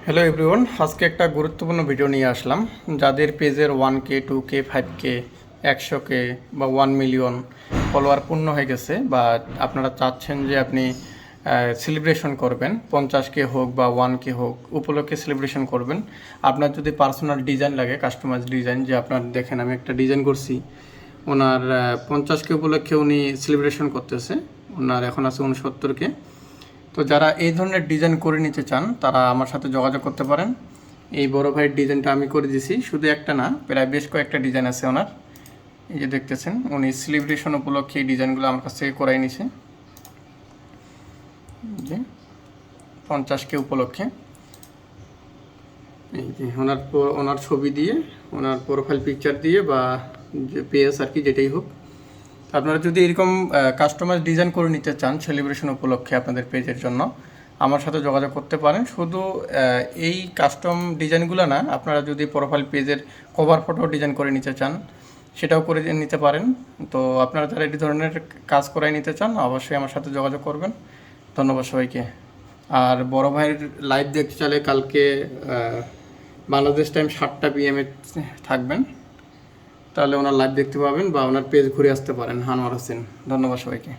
Hello everyone, আজকে একটা গুরুত্বপূর্ণ ভিডিও নিয়ে আসলাম। যাদের পেজের 1K 2K 5K 100K বা 1 মিলিয়ন ফলোয়ার পূর্ণ হয়ে গেছে, বা আপনারা চাচ্ছেন যে আপনি সেলিব্রেশন করবেন, 50K হোক বা 1K হোক উপলক্ষে সেলিব্রেশন করবেন। আপনার যদি পার্সোনাল ডিজাইন লাগে, কাস্টমাইজ ডিজাইন, যে আপনার দেখেন আমি একটা ডিজাইন করছি, ওনার 50K উপলক্ষে উনি সেলিব্রেশন করতেছে, ওনার এখন আছে 69K। তো যারা এই ধরনের ডিজাইন করে নিতে চান তারা আমার সাথে যোগাযোগ করতে পারেন। এই বড় ভাইয়ের ডিজাইনটা আমি করে দিছি, শুধু একটা না, প্রায় বেশ কয়েকটা ডিজাইন আছে ওনার। এই যে দেখতেছেন, উনি সেলিব্রেশন উপলক্ষে এই ডিজাইনগুলো আমার কাছ থেকে করাই নিছে, যে 50K উপলক্ষে। এই যে ওনার ছবি দিয়ে, ওনার প্রোফাইল পিকচার দিয়ে বা যে পেজ আর কি, যেটাই হোক। আপনারা যদি এরকম কাস্টমাইজ ডিজাইন করে নিতে চান সেলিব্রেশন উপলক্ষে আপনাদের পেজের জন্য, আমার সাথে যোগাযোগ করতে পারেন। শুধু এই কাস্টম ডিজাইনগুলো না, আপনারা যদি প্রোফাইল পেজের কভার ফটো ডিজাইন করে নিতে চান সেটাও করে নিতে পারেন। তো আপনারা যারা এই ধরনের কাজ করাই নিতে চান অবশ্যই আমার সাথে যোগাযোগ করবেন। ধন্যবাদ সবাইকে। আর বড় ভাইয়ের লাইভ দেখতে চাইলে কালকে বাংলাদেশ টাইম 7টা PM থাকবেন, তাহলে ওনার লাইভ দেখতে পাবেন বা ওনার পেজ ঘুরে আসতে পারেন, আনোয়ার হোসেন। ধন্যবাদ সবাইকে।